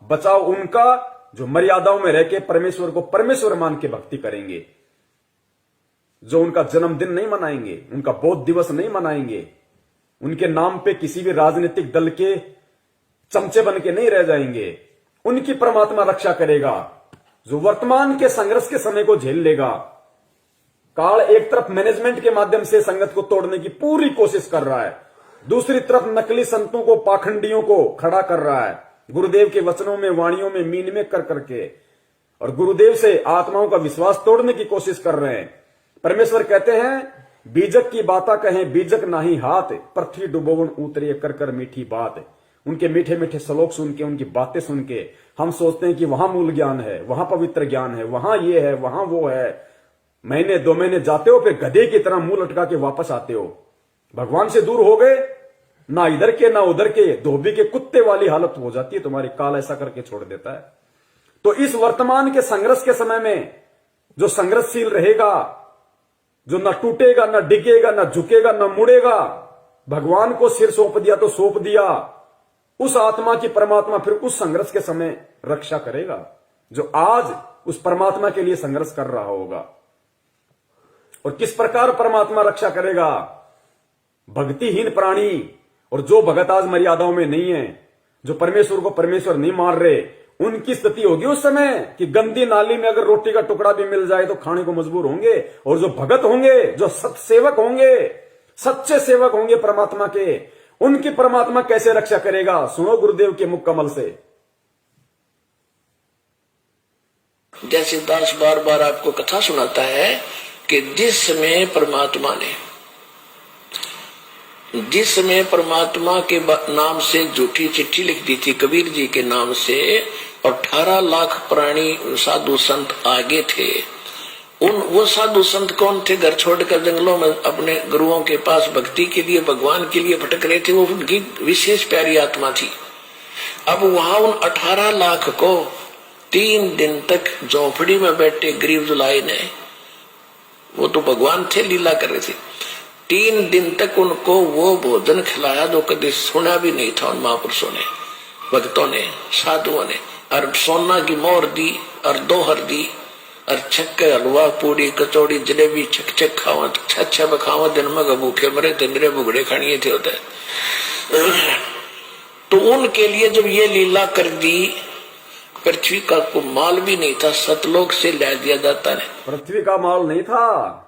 बचाव उनका जो मर्यादाओं में रह के परमेश्वर को परमेश्वर मान के भक्ति करेंगे, जो उनका जन्मदिन नहीं मनाएंगे, उनका बौद्ध दिवस नहीं मनाएंगे, उनके नाम पे किसी भी राजनीतिक दल के चमचे बन के नहीं रह जाएंगे। उनकी परमात्मा रक्षा करेगा। जो वर्तमान के संघर्ष के समय को झेल लेगा। काल एक तरफ मैनेजमेंट के माध्यम से संगत को तोड़ने की पूरी कोशिश कर रहा है, दूसरी तरफ नकली संतों को, पाखंडियों को खड़ा कर रहा है, गुरुदेव के वचनों में, वाणियों में मीन में कर करके, और गुरुदेव से आत्माओं का विश्वास तोड़ने की कोशिश कर रहे हैं। परमेश्वर कहते हैं बीजक की बाता कहें बीजक नाही हाथ, पृथ्वी डुबोवन उतरे कर कर मीठी बात। उनके मीठे मीठे श्लोक सुन के, उनकी बातें सुन के हम सोचते हैं कि वहां मूल ज्ञान है, वहां पवित्र ज्ञान है, वहां ये है, वहां वो है। महीने 2 महीने जाते हो, फिर गधे की तरह मुंह लटका के वापस आते हो। भगवान से दूर हो गए, ना इधर के ना उधर के, धोबी के कुत्ते वाली हालत हो जाती है तुम्हारी। काल ऐसा करके छोड़ देता है। तो इस वर्तमान के संघर्ष के समय में जो संघर्षशील रहेगा, जो न टूटेगा, न डिगेगा, न झुकेगा, न मुड़ेगा, भगवान को सिर सौंप दिया तो सौंप दिया, उस आत्मा की परमात्मा फिर उस संघर्ष के समय रक्षा करेगा, जो आज उस परमात्मा के लिए संघर्ष कर रहा होगा। और किस प्रकार परमात्मा रक्षा करेगा? भक्तिहीन प्राणी और जो भगत आज मर्यादाओं में नहीं है, जो परमेश्वर को परमेश्वर नहीं मान रहे, उनकी स्थिति होगी उस समय कि गंदी नाली में अगर रोटी का टुकड़ा भी मिल जाए तो खाने को मजबूर होंगे। और जो भगत होंगे, जो सत्सेवक होंगे, सच्चे सेवक होंगे परमात्मा के, उनकी परमात्मा कैसे रक्षा करेगा? सुनो गुरुदेव के मुख कमल से। जैसे दास बार बार आपको कथा सुनाता है कि जिस समय परमात्मा के नाम से झूठी चिट्ठी लिख दी थी कबीर जी के नाम से, और 18 लाख प्राणी साधु संत आगे थे। वो साधु संत कौन थे? घर छोड़कर जंगलों में अपने गुरुओं के पास भक्ति के लिए, भगवान के लिए भटक रहे थे। वो उनकी विशेष प्यारी आत्मा थी। अब वहां उन 18 लाख को 3 दिन तक झोंपड़ी में बैठे गरीब जुलाई ने, वो तो भगवान थे, लीला कर रहे थे, 3 दिन तक उनको वो भोजन खिलाया जो कभी सुना भी नहीं था उन महापुरुषों ने, भक्तों ने, साधुओं ने। और सोना की मोहर दी और दोहर दी, और छक्के हलवा, पूरी, कचौड़ी, जलेबी छक छक खावा, छा बखावा, दिन में भूखे मरे तिंदरे बुगड़े खानिए थे होते। तो उनके लिए जब ये लीला कर दी, पृथ्वी का को माल भी नहीं था, सतलोक से ला दिया जाता है। पृथ्वी का माल नहीं था,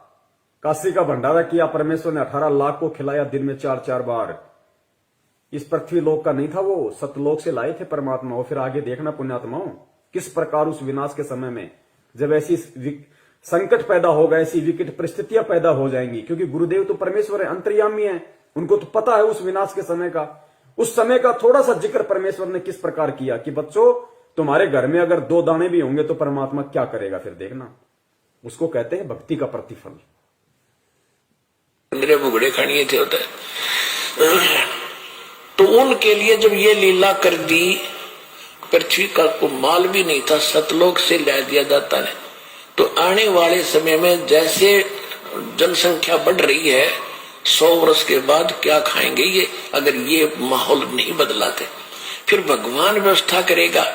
काशी का भंडारा किया परमेश्वर ने, 18 लाख को खिलाया दिन में 4-4 बार। इस पृथ्वी लोक का नहीं था, वो सतलोक से लाए थे परमात्मा। और फिर आगे देखना पुण्यात्माओं, किस प्रकार उस विनाश के समय में जब ऐसी संकट पैदा होगा, ऐसी विकट परिस्थितियां पैदा हो जाएंगी, क्योंकि गुरुदेव तो परमेश्वर है, अंतर्यामी है, उनको तो पता है उस विनाश के समय का। उस समय का थोड़ा सा जिक्र परमेश्वर ने किस प्रकार किया कि बच्चों, तुम्हारे घर में अगर 2 दाने भी होंगे तो परमात्मा क्या करेगा, फिर देखना। उसको कहते हैं भक्ति का प्रतिफल। मेरे बुगड़े खानिए थे होता है। तो उनके लिए जब ये लीला कर दी, पृथ्वी का को माल भी नहीं था, सतलोक से ला दिया जाता है। तो आने वाले समय में जैसे जनसंख्या बढ़ रही है, 100 वर्ष के बाद क्या खाएंगे ये, अगर ये माहौल नहीं बदलाते? फिर भगवान व्यवस्था करेगा।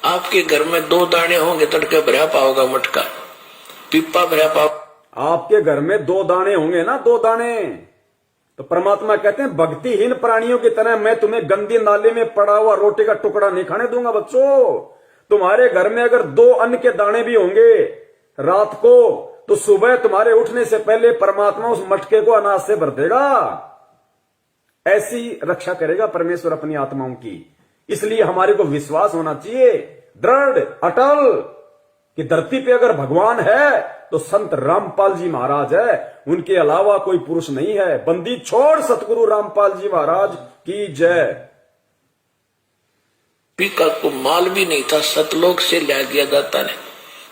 आपके घर में 2 दाने होंगे, तड़के भरा पाओगा मटका, पिप्पा भरा पाओ। आपके घर में 2 दाने होंगे ना, 2 दाने, तो परमात्मा कहते हैं भक्तिहीन प्राणियों की तरह मैं तुम्हें गंदी नाले में पड़ा हुआ रोटी का टुकड़ा नहीं खाने दूंगा। बच्चों, तुम्हारे घर में अगर 2 अन्न के दाने भी होंगे रात को, तो सुबह तुम्हारे उठने से पहले परमात्मा उस मटके को अनाज से भर देगा। ऐसी रक्षा करेगा परमेश्वर अपनी आत्माओं की। इसलिए हमारे को विश्वास होना चाहिए दृढ़, अटल, कि धरती पे अगर भगवान है तो संत रामपाल जी महाराज है, उनके अलावा कोई पुरुष नहीं है। बंदी छोड़ सतगुरु रामपाल जी महाराज की जय। पीका को माल भी नहीं था, सतलोक से ला दिया जाता है।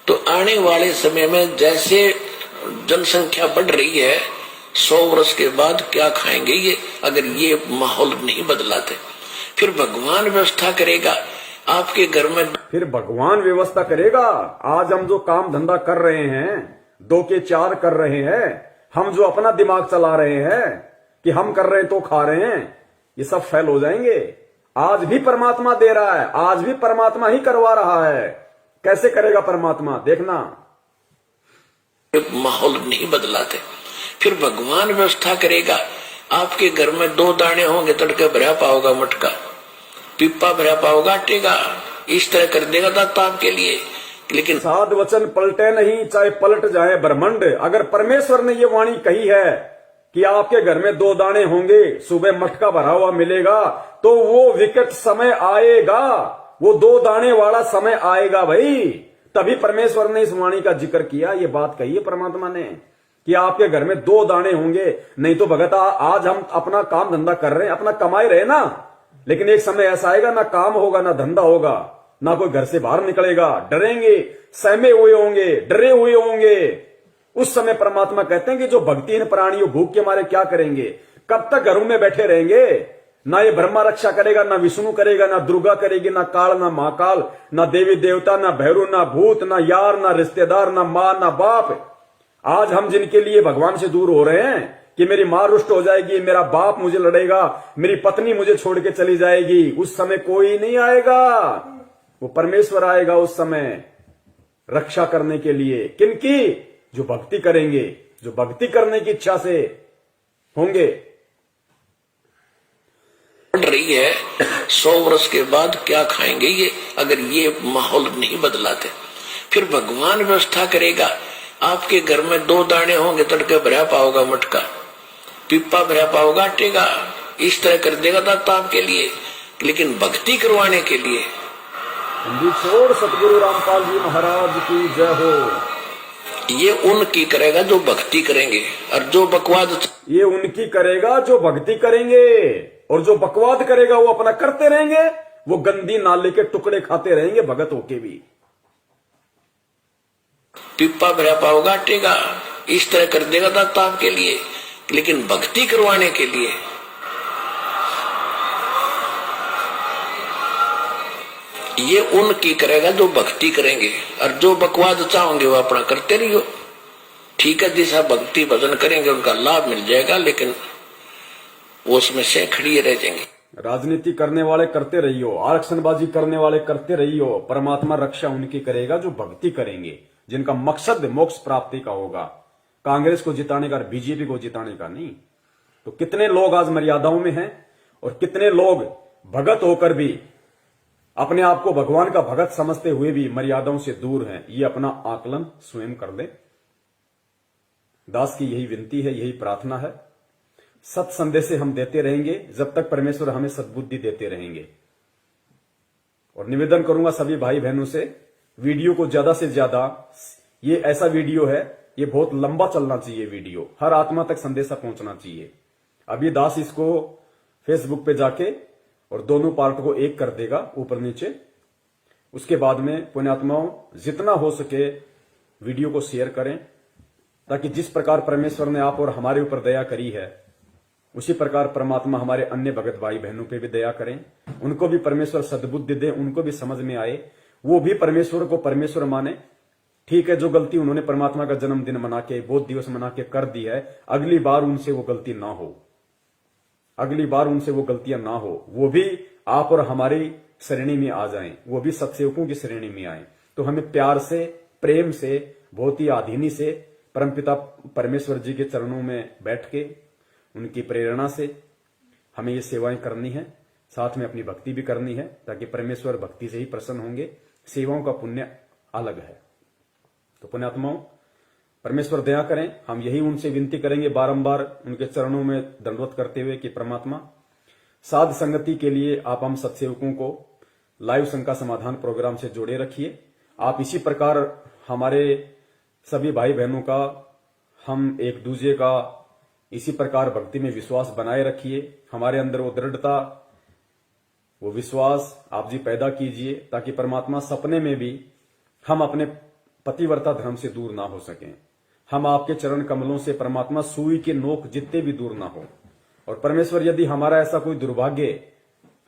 तो आने वाले समय में जैसे जनसंख्या बढ़ रही है, 100 वर्ष के बाद क्या खाएंगे ये, अगर ये माहौल नहीं बदलाते? फिर भगवान व्यवस्था करेगा। आपके घर में फिर भगवान व्यवस्था करेगा। आज हम जो काम धंधा कर रहे हैं, 2 के 4 कर रहे हैं, हम जो अपना दिमाग चला रहे हैं कि हम कर रहे हैं तो खा रहे हैं, ये सब फेल हो जाएंगे। आज भी परमात्मा दे रहा है, आज भी परमात्मा ही करवा रहा है। कैसे करेगा परमात्मा, देखना। माहौल नहीं बदलाते, फिर भगवान व्यवस्था करेगा। आपके घर में 2 दाने होंगे, तड़के भरा पाओगा मटका, पिप्पा भरा पाओगा आटेगा। इस तरह कर देगा दाता आपके लिए। लेकिन साध वचन पलटे नहीं, चाहे पलट जाए ब्रह्मांड। अगर परमेश्वर ने ये वाणी कही है कि आपके घर में 2 दाने होंगे, सुबह मटका भरा हुआ मिलेगा, तो वो विकट समय आएगा, वो 2 दाने वाला समय आएगा भाई। तभी परमेश्वर ने इस वाणी का जिक्र किया। ये बात कही है परमात्मा ने कि आपके घर में 2 दाने होंगे। नहीं तो भगत आज हम अपना काम धंधा कर रहे हैं, अपना कमाई रहे ना, लेकिन एक समय ऐसा आएगा ना काम होगा, ना धंधा होगा, ना कोई घर से बाहर निकलेगा, डरेंगे, सहमे हुए होंगे, डरे हुए होंगे। उस समय परमात्मा कहते हैं कि जो भक्तिहीन प्राणियों भूख के मारे क्या करेंगे, कब तक घरों में बैठे रहेंगे। ना ये ब्रह्मा रक्षा करेगा, ना विष्णु करेगा, ना दुर्गा करेगी, ना काल, ना महाकाल, ना देवी देवता, ना भैरू, ना भूत, ना यार, ना रिश्तेदार, ना मां, ना बाप। आज हम जिनके लिए भगवान से दूर हो रहे हैं कि मेरी मां रुष्ट हो जाएगी, मेरा बाप मुझे लड़ेगा, मेरी पत्नी मुझे छोड़ के चली जाएगी, उस समय कोई नहीं आएगा, वो परमेश्वर आएगा उस समय रक्षा करने के लिए। किनकी? जो भक्ति करेंगे, जो भक्ति करने की इच्छा से होंगे। रही है 100 वर्ष के बाद क्या खाएंगे ये, अगर ये माहौल नहीं बदलाते। फिर भगवान व्यवस्था करेगा। आपके घर में 2 दाने होंगे, तड़के भरा पाओगा मटका, पिप्पा भरा पाओगा आटेगा। इस तरह कर देगा दाता आपके लिए। लेकिन भक्ति करवाने के लिए छोड़ सतगुरु रामपाल जी महाराज की जय हो। ये उनकी करेगा जो भक्ति करेंगे, और जो बकवाद ये उनकी करेगा जो भक्ति करेंगे, और जो बकवाद करेगा वो अपना करते रहेंगे, वो गंदी नाले के टुकड़े खाते रहेंगे भगत होके भी। पिप्पा भरा पाओगा आटेगा। इस तरह कर देगा दाता आपके लिए। लेकिन भक्ति करवाने के लिए ये उनकी करेगा जो भक्ति करेंगे, और जो बकवाद चाहोगे वो अपना करते रहियो। ठीक है, जैसा भक्ति भजन करेंगे उनका लाभ मिल जाएगा, लेकिन वो उसमें से खड़ी रह जाएंगे। राजनीति करने वाले करते रहियो, आरक्षणबाजी करने वाले करते रहियो, परमात्मा रक्षा उनकी करेगा जो भक्ति करेंगे, जिनका मकसद मोक्ष प्राप्ति का होगा, कांग्रेस को जिताने का, बीजेपी को जिताने का नहीं। तो कितने लोग आज मर्यादाओं में हैं, और कितने लोग भगत होकर भी अपने आप को भगवान का भगत समझते हुए भी मर्यादाओं से दूर हैं। ये अपना आकलन स्वयं कर ले। दास की यही विनती है, यही प्रार्थना है। सत संदेश हम देते रहेंगे जब तक परमेश्वर हमें सद्बुद्धि देते रहेंगे। और निवेदन करूंगा सभी भाई बहनों से, वीडियो को ज्यादा से ज्यादा, ये ऐसा वीडियो है, ये बहुत लंबा चलना चाहिए वीडियो, हर आत्मा तक संदेशा पहुंचना चाहिए। अभी दास इसको फेसबुक पे जाके और दोनों पार्ट को एक कर देगा ऊपर नीचे। उसके बाद में पुण्यात्माओं जितना हो सके वीडियो को शेयर करें, ताकि जिस प्रकार परमेश्वर ने आप और हमारे ऊपर दया करी है, उसी प्रकार परमात्मा हमारे अन्य भगत भाई बहनों पे भी दया करें, उनको भी परमेश्वर सद्बुद्धि दे, उनको भी समझ में आए, वो भी परमेश्वर को परमेश्वर माने। ठीक है, जो गलती उन्होंने परमात्मा का जन्मदिन मना के, बोध दिवस मना के कर दी है, अगली बार उनसे वो गलती ना हो, अगली बार उनसे वो गलतियां ना हो, वो भी आप और हमारी श्रेणी में आ जाएं, वो भी सत्सेवकों की श्रेणी में आए। तो हमें प्यार से, प्रेम से, बहुत ही आधीनी से परमपिता परमेश्वर जी के चरणों में बैठ के उनकी प्रेरणा से हमें ये सेवाएं करनी है, साथ में अपनी भक्ति भी करनी है, ताकि परमेश्वर भक्ति से ही प्रसन्न होंगे। सेवाओं का पुण्य अलग है। तो पुण्यात्माओं परमेश्वर दया करें, हम यही उनसे विनती करेंगे बारंबार उनके चरणों में दंडवत करते हुए कि परमात्मा साध संगति के लिए आप हम सत्सेवकों को लाइव शंका समाधान प्रोग्राम से जोड़े रखिए। आप इसी प्रकार हमारे सभी भाई बहनों का, हम एक दूसरे का इसी प्रकार भक्ति में विश्वास बनाए रखिए। हमारे अंदर वो दृढ़ता, वो विश्वास आप जी पैदा कीजिए, ताकि परमात्मा सपने में भी हम अपने पतिव्रता धर्म से दूर ना हो सकें। हम आपके चरण कमलों से परमात्मा सुई के नोक जितने भी दूर ना हो। और परमेश्वर यदि हमारा ऐसा कोई दुर्भाग्य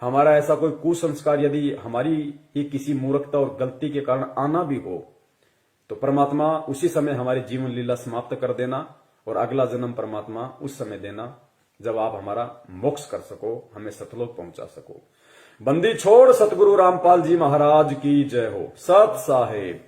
हमारा ऐसा कोई कुसंस्कार यदि हमारी ही किसी मूर्खता और गलती के कारण आना भी हो, तो परमात्मा उसी समय हमारी जीवन लीला समाप्त कर देना और अगला जन्म परमात्मा उस समय देना जब आप हमारा मोक्ष कर सको, हमें सतलोक पहुंचा सको। बंदी छोड़ सतगुरु रामपाल जी महाराज की जय हो। सत साहेब।